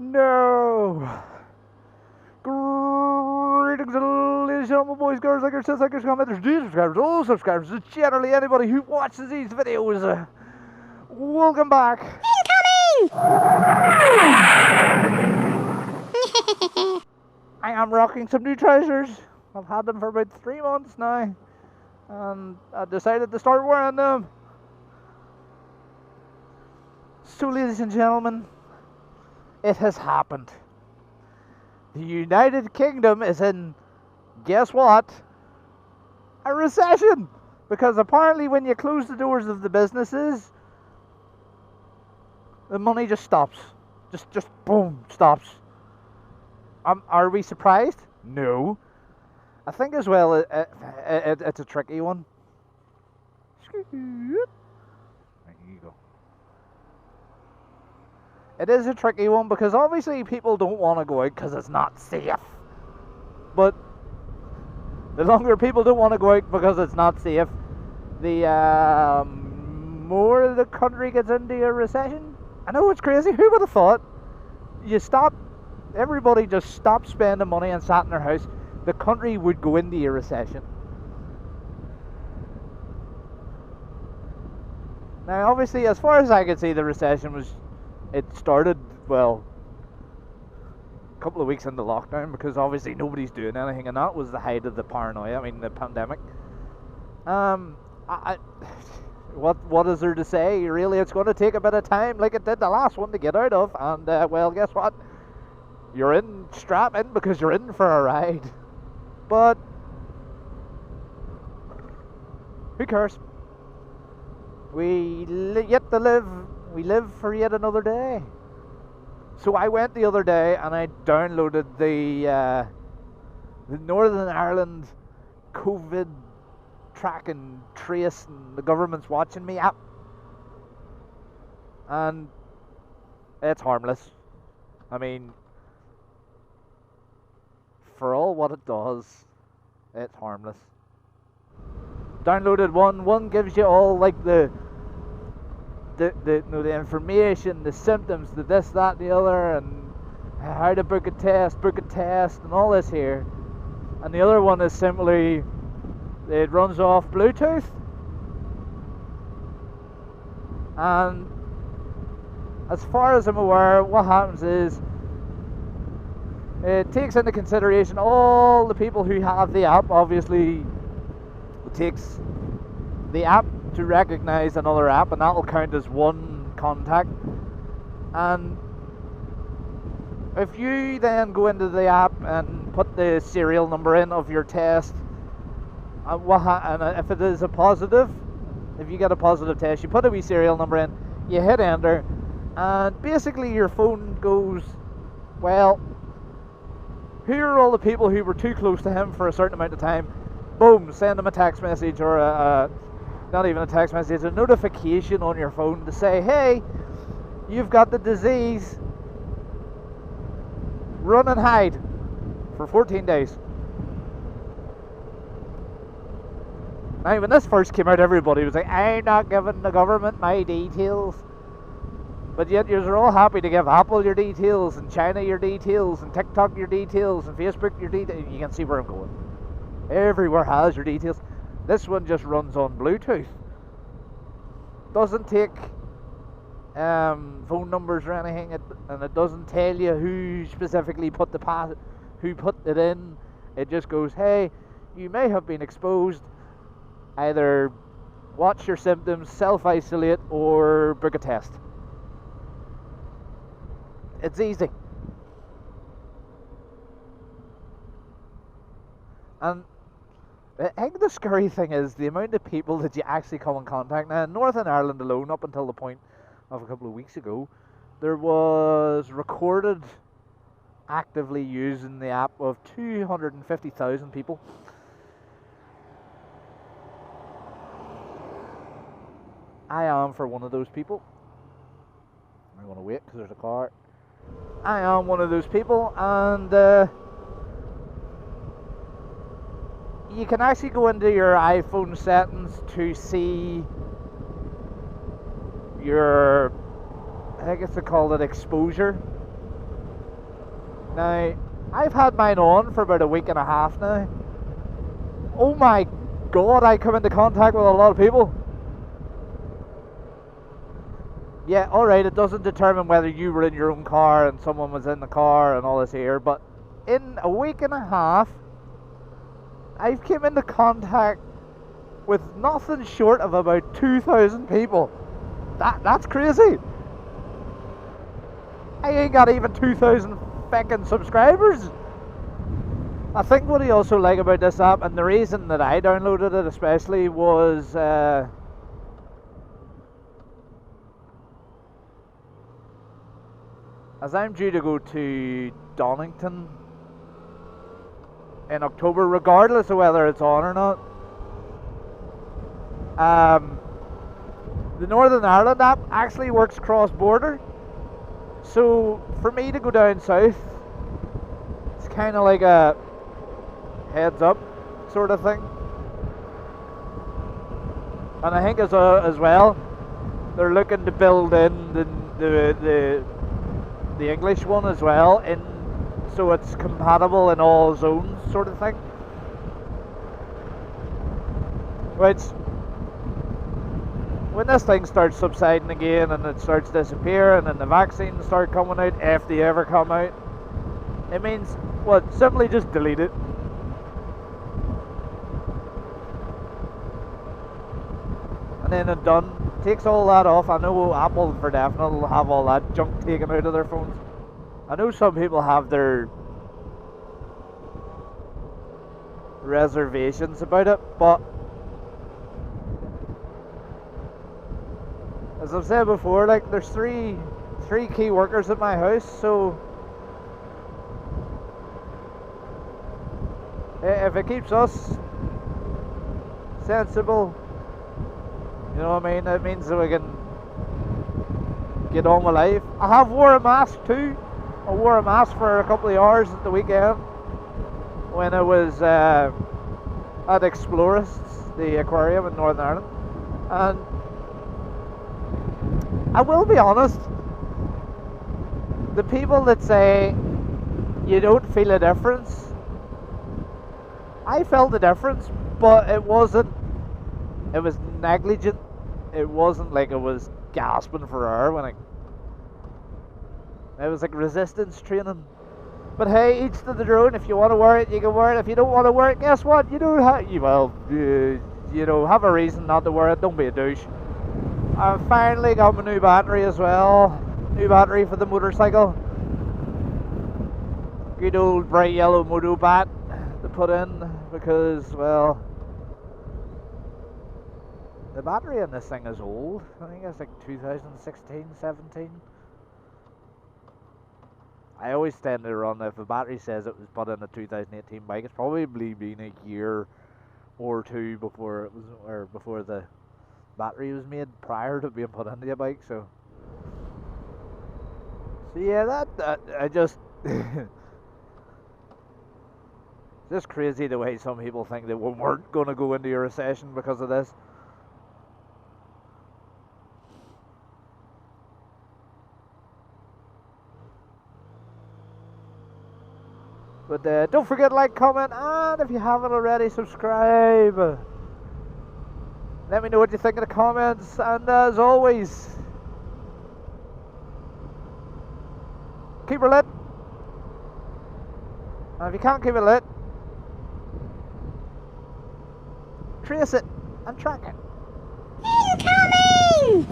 No! Greetings, ladies and gentlemen, boys, girls, likers, dislikers, commenters, subscribers, all subscribers, just generally anybody who watches these videos. Welcome back. I am rocking some new trousers. I've had them for about 3 months now, and I decided to start wearing them. So, ladies and gentlemen, it has happened. The United Kingdom is in, guess what? A recession! Because apparently when you close the doors of the businesses, the money just stops. Just boom, stops. Are we surprised? No. I think as well it's a tricky one. There you go. It is a tricky one because obviously people don't want to go out because it's not safe. But the longer people don't want to go out because it's not safe, the more the country gets into a recession. I know it's crazy. Who would have thought? Everybody just stopped spending money and sat in their house. The country would go into a recession. Now, obviously, as far as I could see, the recession it started, well, a couple of weeks into lockdown because obviously nobody's doing anything, and that was the height of the paranoia, the pandemic. What is there to say? Really, it's going to take a bit of time, like it did the last one, to get out of, and, well, guess what? You're strap in because you're in for a ride. But who cares? We live for yet another day. So I went the other day and I downloaded the Northern Ireland COVID track and trace and the government's watching me app. And it's harmless. For all what it does, it's harmless. Downloaded one gives you all like the information, the symptoms, the this, that, and the other, and how to book a test, and all this here. And the other one is simply, it runs off Bluetooth. And as far as I'm aware, what happens is, it takes into consideration all the people who have the app. Obviously, it takes the app to recognize another app, and that will count as one contact. And if you then go into the app and put the serial number in of your test, and if it is a positive, if you get a positive test, you put a wee serial number in, you hit enter, and basically your phone goes, well, who are all the people who were too close to him for a certain amount of time? Boom, send them a text message, or not even a text message, a notification on your phone to say, hey, you've got the disease, run and hide for 14 days. Now, when this first came out, everybody was like, I'm not giving the government my details. But yet you're all happy to give Apple your details, and China your details, and TikTok your details, and Facebook your details. You can see where I'm going. Everywhere has your details. This one just runs on Bluetooth. Doesn't take phone numbers or anything, and it doesn't tell you who specifically put who put it in. It just goes, hey, you may have been exposed. Either watch your symptoms, self-isolate, or book a test. It's easy. And I think the scary thing is the amount of people that you actually come in contact. Now, in Northern Ireland alone, up until the point of a couple of weeks ago, there was recorded actively using the app of 250,000 people. I am for one of those people. I'm going to wait because there's a car. I am one of those people, and you can actually go into your iPhone settings to see your, I think it's called it exposure. Now, I've had mine on for about a week and a half now. Oh my god, I come into contact with a lot of people. Yeah, alright, it doesn't determine whether you were in your own car and someone was in the car and all this here, but in a week and a half, I've came into contact with nothing short of about 2,000 people. That's crazy. I ain't got even 2,000 fucking subscribers. I think what I also like about this app, and the reason that I downloaded it especially, was as I'm due to go to Donington in October, regardless of whether it's on or not. The Northern Ireland app actually works cross-border, so for me to go down south, it's kind of like a heads up sort of thing. And I think as well, they're looking to build in the English one as well, in so it's compatible in all zones sort of thing. Which, when this thing starts subsiding again and it starts disappearing and the vaccines start coming out, if they ever come out, it means, what, simply just delete it. And then it's done. Takes all that off. I know Apple for definite will have all that junk taken out of their phones. I know some people have their reservations about it, but as I've said before, like, there's three key workers at my house, so if it keeps us sensible, you know what I mean, it means that we can get on with life. I have wore a mask too. I wore a mask for a couple of hours at the weekend when I was at Explorist, the aquarium in Northern Ireland, and I will be honest, the people that say you don't feel a difference, I felt the difference, but it was negligent. It wasn't like I was gasping for air when it was like resistance training. But hey, each to their own. If you want to wear it, you can wear it. If you don't want to wear it, guess what? You don't have, you know, have a reason not to wear it. Don't be a douche. I finally got my new battery as well. New battery for the motorcycle. Good old bright yellow moto bat to put in, because, well, the battery in this thing is old. I think it's like 2016, 17. I always tend to run, if the battery says it was put in a 2018 bike, it's probably been a year or two before it was, or before the battery was made, prior to being put into a bike. So yeah, that I just just crazy the way some people think that we weren't going to go into a recession because of this. But don't forget to like, comment, and if you haven't already, subscribe. Let me know what you think in the comments, and as always, keep her lit. And if you can't keep it lit, trace it and track it. Incoming!